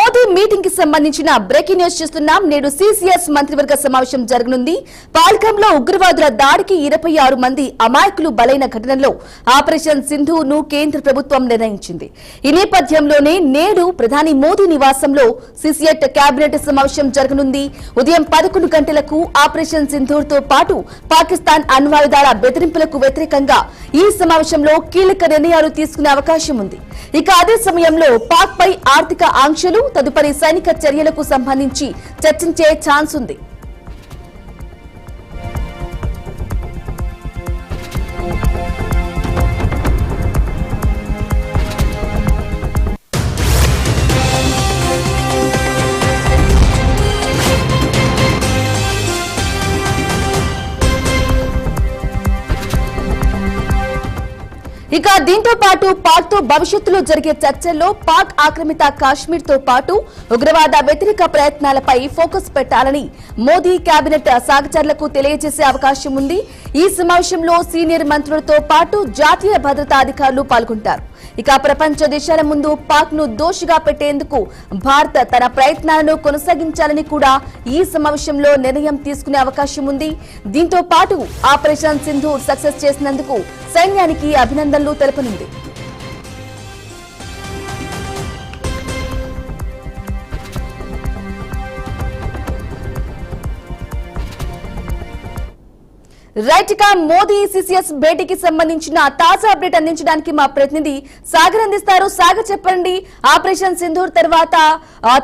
Modi meeting కి సంబంధించిన breaking news చూస్తున్నాం. నేడు సిసిఎస్ మంత్రివర్గ సమావేశం జరగనుంది. పాల్కంలో ఉగ్రవాదుల దాడికి 26 మంది అమాయకులు బలైన ఘటనలో ఆపరేషన్ సింధూర్ను కేంద్ర ప్రభుత్వం నిర్ణయించింది. ఈ నేపథ్యంలోనే నేడు ప్రధాని మోదీ నివాసంలో సిసిఎట్ కేబినెట్ సమావేశం జరగనుంది. ఉదయం 11 గంటలకు ఆపరేషన్ సింధూర్తో పాటు పాకిస్తాన్ అణ్వాయుధాల బెదిరింపులకు వ్యతిరేకంగా ఈ సమావేశంలో కీలక నిర్ణయాలు తీసుకునే అవకాశం ఉంది. ఇక అదే సమయంలో పాక్ పై ఆర్థిక ఆంక్షలు, తదుపరి సైనిక చర్యలకు సంబంధించి చర్చించే ఛాన్స్ ఉంది. ఇక దీంతో పాటు పాక్ తో భవిష్యత్తులో జరిగే చర్చల్లో పాక్ ఆక్రమిత కాశ్మీర్ తో పాటు ఉగ్రవాద వ్యతిరేక ప్రయత్నాలపై ఫోకస్ పెట్టాలని మోదీ కేబినెట్ సహచరులకు తెలియజేసే అవకాశం ఉంది. ఈ సమావేశంలో సీనియర్ మంత్రులతో పాటు జాతీయ భద్రతా అధికారులు పాల్గొంటారు. ఇక ప్రపంచ దేశాల ముందు పాక్ ను దోషిగా పెట్టేందుకు భారత్ తన ప్రయత్నాలను కొనసాగించాలని కూడా ఈ సమావేశంలో నిర్ణయం తీసుకునే అవకాశం ఉంది. దీంతో పాటు ఆపరేషన్ సింధూర్ సక్సెస్ చేసినందుకు సైన్యానికి అభినందనలు తెలుపనుంది. రైట్, ఇక మోదీ సిసిఎస్ భేటీకి సంబంధించిన తాజా అప్డేట్ అందించడానికి మా ప్రతినిధి సాగర్ అందిస్తారు. సాగర్, చెప్పండి, ఆపరేషన్ సింధూర్ తర్వాత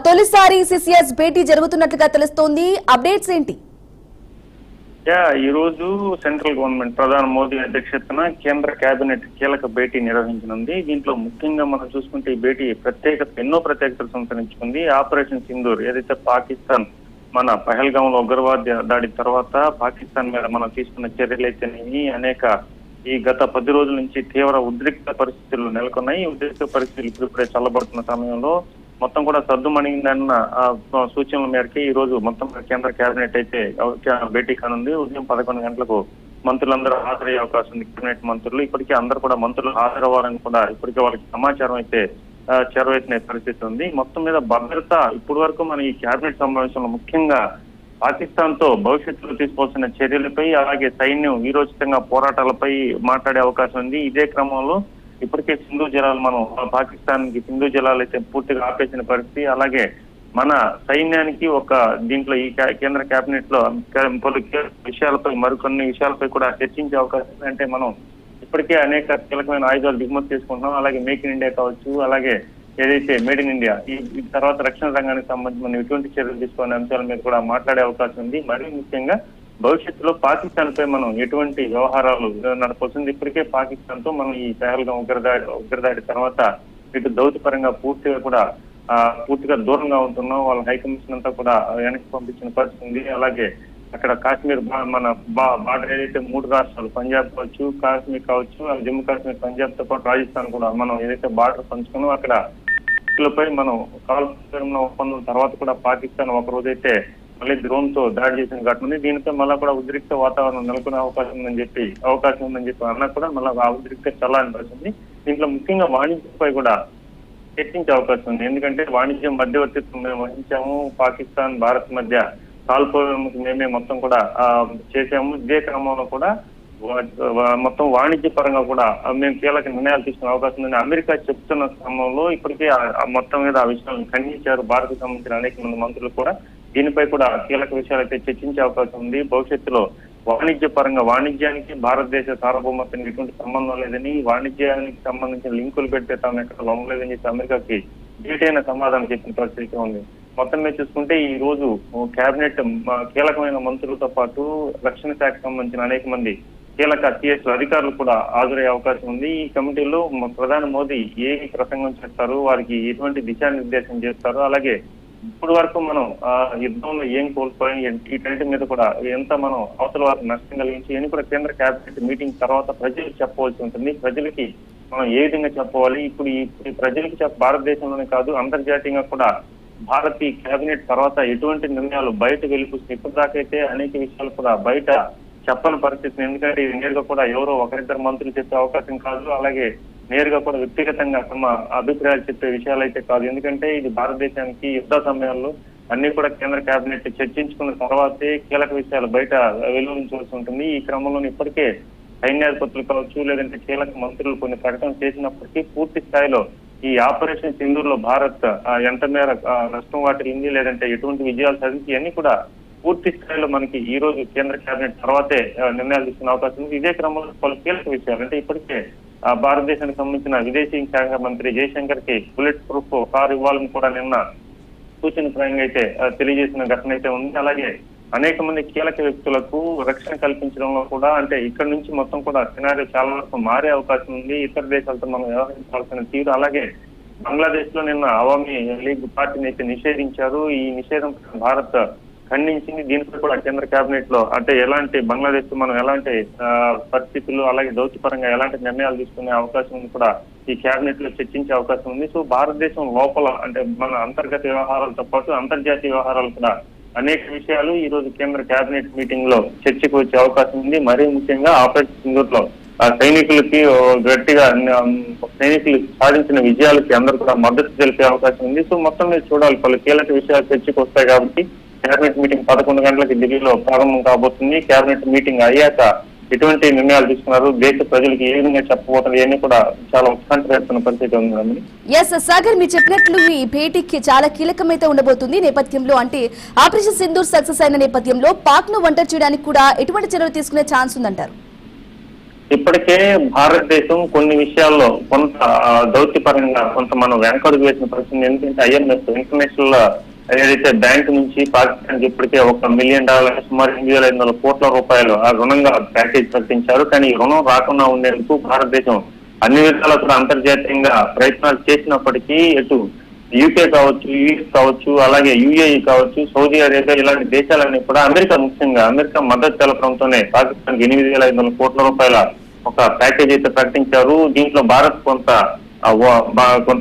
తొలిసారి సిసిఎస్ భేటీ జరుగుతున్నట్లుగా తెలుస్తోంది. అప్డేట్స్ ఏంటి? ఈ రోజు సెంట్రల్ గవర్నమెంట్ ప్రధాని మోదీ అధ్యక్షతన కేంద్ర కేబినెట్ కీలక భేటీ నిర్వహించనుంది. దీంట్లో ముఖ్యంగా మనం చూసుకుంటే ఈ భేటీ ఎన్నో ప్రత్యేకతలు సంతరించుకుంది. ఆపరేషన్ సింధూర్ ఏదైతే పాకిస్తాన్ మన పహల్గాం లో ఉగ్రవాద దాడి తర్వాత పాకిస్తాన్ మీద మనం తీసుకున్న చర్యలైతేనేమి ఈ గత 10 రోజుల నుంచి తీవ్ర ఉద్రిక్త పరిస్థితులు నెలకొన్నాయి. ఈ ఉద్రిక్త పరిస్థితులు ఇప్పుడిప్పుడే చల్లబడుతున్న సమయంలో మొత్తం కూడా సర్దుమణిగిందన్న సూచనల మేరకు ఈ రోజు మొత్తం కేంద్ర కేబినెట్ అయితే భేటీ కానుంది. ఉదయం 11 గంటలకు మంత్రులందరూ హాజరయ్యే అవకాశం ఉంది. కేబినెట్ మంత్రులు ఇప్పటికే అందరూ కూడా మంత్రులు హాజరవ్వాలని కూడా ఇప్పటికే వాళ్ళకి సమాచారం అయితే చేరవేసిన పరిస్థితి ఉంది. మొత్తం మీద భద్రత ఇప్పటి వరకు మన ఈ కేబినెట్ సమావేశంలో ముఖ్యంగా పాకిస్తాన్ తో భవిష్యత్తులో తీసుకోవాల్సిన చర్యలపై, అలాగే సైన్యం వీరోచితంగా పోరాటాలపై మాట్లాడే అవకాశం ఉంది. ఇదే క్రమంలో ఇప్పటికే సింధు జలాలు పాకిస్తాన్ కి సింధు జలాలు అయితే పూర్తిగా ఆపేసిన పరిస్థితి, అలాగే మన సైన్యానికి దీంట్లో ఈ కేంద్ర కేబినెట్ లో పలు విషయాలపై మరికొన్ని విషయాలపై కూడా చర్చించే అవకాశం ఉంది. అంటే మనం ఇప్పటికే అనేక కీలకమైన ఆయుధాలు దిగుమతి చేసుకుంటున్నాం. అలాగే మేక్ ఇన్ ఇండియా కావచ్చు, అలాగే ఏదైతే మేడ్ ఇన్ ఇండియా ఈ తర్వాత రక్షణ రంగానికి సంబంధించి మనం ఎటువంటి చర్యలు తీసుకునే అంశాల మీద కూడా మాట్లాడే అవకాశం ఉంది. మరీ ముఖ్యంగా భవిష్యత్తులో పాకిస్తాన్ పై మనం ఎటువంటి వ్యవహారాలు నడపాల్సింది. ఇప్పటికే పాకిస్తాన్ తో మనం ఈ పహల్గాం ఉగ్రదాడి తర్వాత ఇటు దౌత్యపరంగా పూర్తిగా దూరంగా ఉంటున్నాం. వాళ్ళ హైకమిషన్ అంతా కూడా వెనక్కి పంపించిన పరిస్థితి ఉంది. అలాగే అక్కడ కాశ్మీర్ మన బార్డర్ ఏదైతే 3 రాష్ట్రాలు పంజాబ్ కావచ్చు, కాశ్మీర్ కావచ్చు, జమ్మూ కాశ్మీర్, పంజాబ్ తో పాటు రాజస్థాన్ కూడా మనం ఏదైతే బార్డర్ పంచుకున్నామో అక్కడ పై మనం కాల్పుల ఒప్పందం తర్వాత కూడా పాకిస్తాన్ ఒక రోజైతే మళ్ళీ డ్రోన్ తో దాడి చేసిన ఘటన ఉంది. దీనిపై మళ్ళా కూడా ఉద్రిక్త వాతావరణం నెలకొనే అవకాశం ఉందని చెప్పి అన్నా కూడా మళ్ళీ ఆ ఉద్రిక్త చల్లారని పరిస్థితుంది. దీంట్లో ముఖ్యంగా వాణిజ్యంపై కూడా చర్చించే అవకాశం ఉంది. ఎందుకంటే వాణిజ్యం మధ్యవర్తిత్వం మేము వహించాము, పాకిస్తాన్ భారత్ మధ్య కాల్పులకు మేమే మొత్తం కూడా చేసాము. ఇదే క్రమంలో కూడా మొత్తం వాణిజ్య పరంగా కూడా మేము కీలక నిర్ణయాలు తీసుకునే అవకాశం ఉందని అమెరికా చెప్తున్న క్రమంలో ఇప్పటికే మొత్తం మీద ఆ విషయాలను ఖండించారు. భారత్కు సంబంధించిన అనేక మంది మంత్రులు కూడా దీనిపై కూడా కీలక విషయాలు అయితే చర్చించే అవకాశం ఉంది. భవిష్యత్తులో వాణిజ్య పరంగా భారతదేశ సార్వభౌమత్వానికి ఎటువంటి సంబంధం లేదని, వాణిజ్యానికి సంబంధించిన లింకులు పెడితే తాము ఎక్కడ లొంగలేదని చెప్పి అమెరికాకి డీటైన సమాధానం చెప్పిన పరిస్థితి ఉంది. మొత్తం మీద చూసుకుంటే ఈ రోజు కేబినెట్ కీలకమైన మంత్రులతో పాటు రక్షణ శాఖకు సంబంధించిన అనేక మంది కీలక సిఎస్ అధికారులు కూడా హాజరయ్యే అవకాశం ఉంది. ఈ కమిటీలో ప్రధాని మోదీ ఏమి ప్రసంగం చేస్తారు, వారికి ఎటువంటి దిశానిర్దేశం చేస్తారు, అలాగే ఇప్పటి వరకు మనం యుద్ధంలో ఏం కోల్పోయి వీటన్నిటి మీద కూడా ఎంత మనం అవతల వారికి నష్టం కలిగించి అని కూడా కేంద్ర కేబినెట్ మీటింగ్ తర్వాత ప్రజలకు చెప్పవలసి ఉంటుంది. ప్రజలకి మనం ఏ విధంగా చెప్పవాలి, ఇప్పుడు ఈ ప్రజలకి భారతదేశంలోనే కాదు అంతర్జాతీయంగా కూడా భారత్ ఈ కేబినెట్ తర్వాత ఎటువంటి నిర్ణయాలు బయట వెలిపిస్తుంది. ఇప్పటిదాకైతే అనేక విషయాలు కూడా బయట చెప్పని పరిస్థితి. ఎందుకంటే ఇది నేరుగా కూడా ఎవరో ఒకరిద్దరు మంత్రులు చెప్పే అవకాశం కాదు. అలాగే నేరుగా కూడా వ్యక్తిగతంగా తమ అభిప్రాయాలు చెప్పే విషయాలు అయితే కాదు. ఎందుకంటే ఇది భారతదేశానికి యుద్ధ సమయాల్లో అన్ని కూడా కేంద్ర కేబినెట్ చర్చించుకున్న తర్వాతే కీలక విషయాలు బయట వెలువరించవలసి ఉంటుంది. ఈ క్రమంలో ఇప్పటికే సైన్యాధిపతులు కావచ్చు, లేదంటే కీలక మంత్రులు కొన్ని ప్రకటనలు చేసినప్పటికీ పూర్తి స్థాయిలో ఈ ఆపరేషన్ సింధూర్ లో భారత్ ఎంత మేర నష్టం వాటిల్లింది, లేదంటే ఎటువంటి విజయాలు సాధించి అన్ని కూడా పూర్తి స్థాయిలో మనకి ఈ రోజు కేంద్ర కేబినెట్ తర్వాతే నిర్ణయాలు తీసుకునే అవకాశం ఉంది. ఇదే క్రమంలో పలు కీలక విషయాలు అంటే ఇప్పటికే భారతదేశానికి సంబంధించిన విదేశీ శాఖ మంత్రి జయశంకర్ కి బుల్లెట్ ప్రూఫ్ కారు ఇవ్వాలని కూడా నిన్న సూచనప్రాయంగా అయితే తెలియజేసిన ఘటన అయితే ఉంది. అలాగే అనేక మంది కీలక వ్యక్తులకు రక్షణ కల్పించడంలో కూడా అంటే ఇక్కడ నుంచి మొత్తం కూడా సినారియో చాలా వరకు మారే అవకాశం ఉంది. ఇతర దేశాలతో మనం వ్యవహరించాల్సిన తీరు, అలాగే బంగ్లాదేశ్ లో నిన్న అవామీ లీగ్ పార్టీని అయితే నిషేధించారు. ఈ నిషేధం భారత్ ఖండించింది. దీనిపై కూడా కేంద్ర కేబినెట్ లో అంటే ఎలాంటి బంగ్లాదేశ్ తో మనం ఎలాంటి పరిస్థితులు, అలాగే దౌత్యపరంగా ఎలాంటి నిర్ణయాలు తీసుకునే అవకాశం ఉంది కూడా ఈ కేబినెట్ లో చర్చించే అవకాశం ఉంది. సో భారతదేశం లోపల అంటే మన అంతర్గత వ్యవహారాలతో పాటు అంతర్జాతీయ వ్యవహారాలు కూడా అనేక విషయాలు ఈ రోజు కేంద్ర కేబినెట్ మీటింగ్ లో చర్చకు వచ్చే అవకాశం ఉంది. మరీ ముఖ్యంగా ఆపరేషన్ సింధూర్ లో సైనికులకి గట్టిగా సైనికులు సాధించిన విజయాలకి అందరూ కూడా మద్దతు తెలిపే అవకాశం ఉంది. సో మొత్తం మీద చూడాలి, పలు కీలక విషయాలు చర్చకు వస్తాయి కాబట్టి కేబినెట్ మీటింగ్ 11 గంటలకి ఢిల్లీలో ప్రారంభం కాబోతుంది. కేబినెట్ మీటింగ్ అయ్యాక ఎటువంటి నిర్ణయాలు తీసుకున్నారు, దేశ ప్రజలకు ఏ విధంగా చెప్పబోతున్నారు, ఇవన్నీ కూడా చాలా ఉత్కంఠ రేపుతున్న పరిస్థితి ఉంది. ఎస్ సాగర్, మీరు చెప్పినట్లు ఈ భేటీకి చాలా కీలకమైతే ఉండబోతుంది. నేపథ్యంలో అంటే ఆపరేషన్ సింధూర్ సక్సెస్ అయిన నేపథ్యంలో పాక్ ను ఒంటరి చేయడానికి కూడా ఎటువంటి చర్యలు తీసుకునే ఛాన్స్ ఉందంటారు? ఇప్పటికే భారతదేశం కొన్ని విషయాల్లో కొంత దౌత్యపరంగా కొంత మనం వెనకడుగు వేసిన పరిస్థితి. ఎందుకంటే IMF ఇంటర్నేషనల్ ఏదైతే బ్యాంక్ నుంచి పాకిస్తాన్ ఇప్పటికే $1 మిలియన్ సుమారు 8,500 కోట్ల రూపాయలు ఆ రుణంగా ప్యాకేజ్ ప్రకటించారు. కానీ ఈ రుణం రాకుండా ఉండేందుకు భారతదేశం అన్ని విధాలా కూడా అంతర్జాతీయంగా ప్రయత్నాలు చేసినప్పటికీ ఎటు UK కావచ్చు, US కావచ్చు, అలాగే UAE కావచ్చు, సౌదీ అరేబియా ఇలాంటి దేశాలన్నీ కూడా ముఖ్యంగా అమెరికా మద్దతు తెలపడంతోనే పాకిస్తాన్ కి 8,500 కోట్ల రూపాయల ఒక ప్యాకేజ్ అయితే ప్రకటించారు. దీంట్లో భారత్ కొంత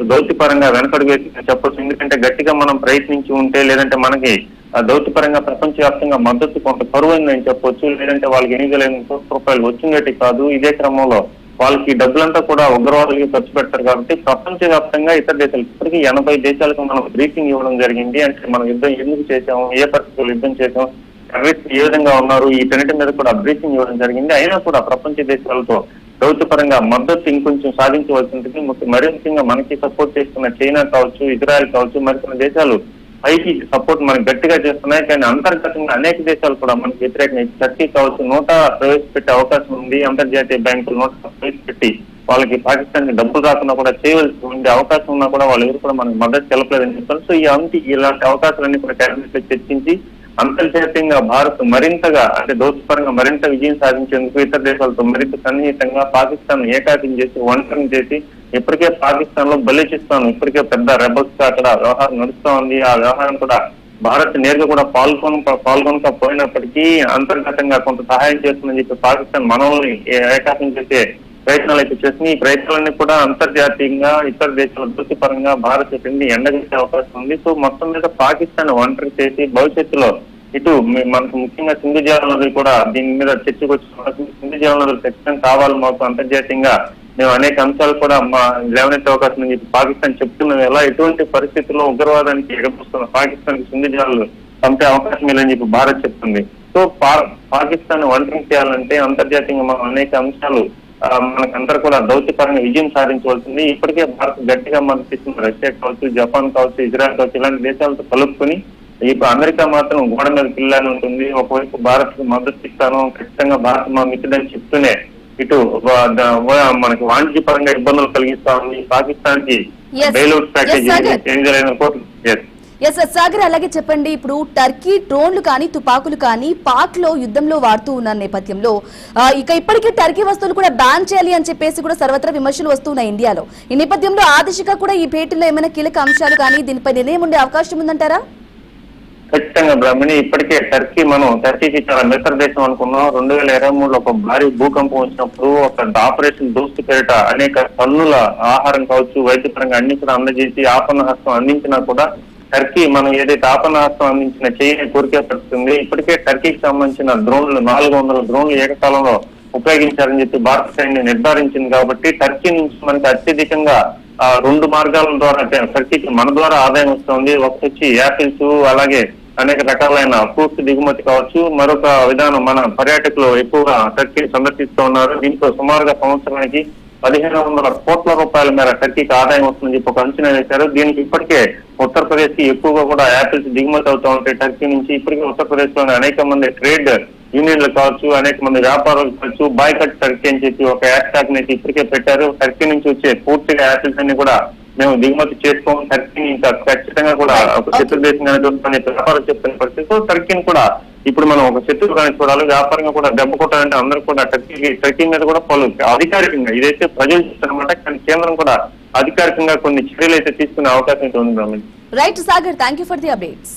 దౌత్యపరంగా వెనకడుగు వేసి చెప్పొచ్చు. ఎందుకంటే గట్టిగా మనం ప్రయత్నించి ఉంటే, లేదంటే మనకి దౌత్యపరంగా ప్రపంచవ్యాప్తంగా మద్దతు కొంత కరువైందని చెప్పొచ్చు. లేదంటే వాళ్ళకి 8,500 కోట్ల రూపాయలు వచ్చినట్టు కాదు. ఇదే క్రమంలో వాళ్ళకి డబ్బులంతా కూడా ఉగ్రవాదులకి ఖర్చు పెడతారు కాబట్టి ప్రపంచవ్యాప్తంగా ఇతర దేశాలు ఇప్పటికీ 80 దేశాలకు మనం బ్రీఫింగ్ ఇవ్వడం జరిగింది. అంటే మనం యుద్ధం ఎందుకు చేసాము, ఏ పరిస్థితుల్లో యుద్ధం చేసాం, టెర్రరిస్ట్ ఏ విధంగా ఉన్నారు, ఈ వీటన్నిటి మీద కూడా బ్రీఫింగ్ ఇవ్వడం జరిగింది. అయినా కూడా ప్రపంచ దేశాలతో దౌత్యపరంగా మద్దతు ఇంకొంచెం సాధించవలసి ఉంటుంది. మరీ ముఖ్యంగా మనకి సపోర్ట్ చేస్తున్న చైనా కావచ్చు, ఇజ్రాయెల్ కావచ్చు, మరికొన్ని దేశాలు పైకి సపోర్ట్ మనకి గట్టిగా చేస్తున్నాయి. కానీ అంతర్గతంగా అనేక దేశాలు కూడా మనకు వ్యతిరేకంగా టర్కీ కావచ్చు నోటా ప్రవేశపెట్టే అవకాశం ఉంది. అంతర్జాతీయ బ్యాంకులు నోటా ప్రవేశపెట్టి వాళ్ళకి పాకిస్తాన్ కి డబ్బులు రాకుండా కూడా చేయవలసి ఉండే అవకాశం ఉన్నా కూడా వాళ్ళు ఎవరు కూడా మనకు మద్దతు తెలపలేదని చెప్పారు. సో ఇలాంటి అవకాశాలన్నీ కూడా కేబినెట్ లో చర్చించి అంతర్జాతీయంగా భారత్ మరింతగా అంటే దౌత్యపరంగా మరింత విజయం సాధించేందుకు ఇతర దేశాలతో మరింత సన్నిహితంగా పాకిస్తాన్ ఏకాకిం చేసి ఒంటరిని చేసి ఇప్పటికే పాకిస్తాన్ లో బలిచిస్తాను ఇప్పటికే పెద్ద రెబల్స్ గా అక్కడ వ్యవహారం నడుస్తూ ఉంది. ఆ వ్యవహారం కూడా భారత్ నేరుగా కూడా పాల్గొనకపోయినప్పటికీ అంతర్గతంగా కొంత సహాయం చేస్తుందని చెప్పి పాకిస్తాన్ మనల్ని ఏకాకిం చేసే ప్రయత్నాలు అయితే చేస్తున్నాయి. ఈ ప్రయత్నాలన్నీ కూడా అంతర్జాతీయంగా ఇతర దేశాల దృష్టిపరంగా భారత్ ఎండగట్టే అవకాశం ఉంది. సో మొత్తం మీద పాకిస్తాన్ ఒంటరి చేసి భవిష్యత్తులో ఇటు మనకు ముఖ్యంగా సింధు జలానదులు కూడా దీని మీద చర్చకు వచ్చిన సింధు జలానదులు ఖచ్చితంగా కావాలి మాకు అంతర్జాతీయంగా మేము అనేక అంశాలు కూడా లేవనెత్తే అవకాశం అని చెప్పి పాకిస్తాన్ చెప్తున్నాం. ఎలా ఎటువంటి పరిస్థితుల్లో ఉగ్రవాదానికి ఎగపిస్తున్న పాకిస్తాన్ సింధు జలాలు పంపే అవకాశం లేదని చెప్పి భారత్ చెప్తుంది. సో పాకిస్తాన్ ఒంటరి చేయాలంటే అంతర్జాతీయంగా మనం అనేక అంశాలు మనకందరూ కూడా దౌత్యపరంగా విజయం సాధించవలసింది. ఇప్పటికే భారత్ గట్టిగా మద్దతిస్తున్న రష్యా కావచ్చు, జపాన్ కావచ్చు, ఇజ్రాయెల్ కావచ్చు ఇలాంటి దేశాలతో కలుపుకొని ఇప్పుడు అమెరికా మాత్రం గోడ మీద పిల్లని ఉంటుంది. ఒకవైపు భారత్ కు మద్దతు ఇస్తాను ఖచ్చితంగా భారత్ మా మిత్రుడని చెప్తూనే ఇటు మనకి వాణిజ్య పరంగా ఇబ్బందులు కలిగిస్తా ఉంది. పాకిస్తాన్ కి బెయిల్అవుట్ ప్యాకేజ్ 8,500 కోట్లు. ఎస్ సాగర్, అలాగే చెప్పండి, ఇప్పుడు టర్కీ డ్రోన్లు కానీ తుపాకులు కానీ పాక్ లో యుద్ధంలో వాడుతూ ఉన్న నేపథ్యంలో ఇక ఇప్పటికీ టర్కీ వస్తువులు కూడా బ్యాన్ చేయాలి అని చెప్పేసి కూడా సర్వత్రా విమర్శలు వస్తున్నాయి ఇండియాలో. ఈ నేపథ్యంలో ఆ దిశగా కూడా ఈ భేటీలో ఏమైనా కీలక అంశాలు కానీ దీనిపై నిర్ణయం ఉండే అవకాశం ఉందంటారా? ఖచ్చితంగా బ్రాహ్మణి, ఇప్పటికే టర్కీకి చాలా మిత్ర దేశం అనుకున్నాం. 2023లో ఒక భారీ భూకంపం వచ్చినప్పుడు ఒక ఆపరేషన్ దోస్తు పేరిట అనేక టన్నుల ఆహారం కావచ్చు, వైద్యపరంగా అన్ని కూడా అందజేసి ఆపన్న హస్తం అందించినా కూడా టర్కీ మనం ఏదైతే ఆపన్న హస్తం అందించిన చేయని కోరికే పడుతుంది. ఇప్పటికే టర్కీకి సంబంధించిన డ్రోన్లు 400 డ్రోన్లు ఏకకాలంలో ఉపయోగించారని చెప్పి భారత సైన్యం నిర్ధారించింది. కాబట్టి టర్కీ నుంచి మనకి అత్యధికంగా 2 మార్గాల ద్వారా టర్కీకి మన ద్వారా ఆదాయం వస్తుంది. ఒకటి వచ్చి యాపిల్స్, అలాగే అనేక రకాలైన ఫ్రూట్స్ దిగుమతి కావచ్చు. మరొక విధానం, మన పర్యాటకులు ఎక్కువగా టర్కీని సందర్శిస్తూ ఉన్నారు. దీంతో సుమారుగా సంవత్సరానికి 1500 కోట్ల రూపాయల మేర టర్కీకి ఆదాయం వస్తుందని చెప్పి ఒక అంచనా వేశారు. దీనికి ఇప్పటికే ఉత్తరప్రదేశ్ కి ఎక్కువగా కూడా యాపిల్స్ దిగుమతి అవుతూ ఉంటాయి టర్కీ నుంచి. ఇప్పటికే ఉత్తరప్రదేశ్ లోని అనేక మంది ట్రేడ్ యూనియన్లు కావచ్చు, అనేక మంది వ్యాపారులు కావచ్చు, బాయ్కట్ టర్కీ అని చెప్పి ఒక హ్యాష్ ట్యాగ్ ని ఇప్పటికే పెట్టారు. టర్కీ నుంచి వచ్చే పూర్తిగా యాపిల్స్ అన్ని కూడా మేము దిగుమతి చేసుకోము, టర్కీని ఇంకా ఖచ్చితంగా కూడా ఒక శత్రు దేశంగానే చూస్తామని వ్యాపారం చెప్తున్న పరిస్థితితో టర్కీని కూడా ఇప్పుడు మనం ఒక శత్రువుగానే చూడాలి. వ్యాపారంగా కూడా దెబ్బ కొట్టాలంటే అందరూ కూడా టర్కీ మీద కూడా పలు అధికారికంగా ఇదైతే ప్రజలు చెప్తారన్నమాట, కానీ కేంద్రం కూడా అధికారికంగా కొన్ని చర్యలు అయితే తీసుకునే అవకాశం అయితే ఉంది. Right Sagar, thank you for the updates.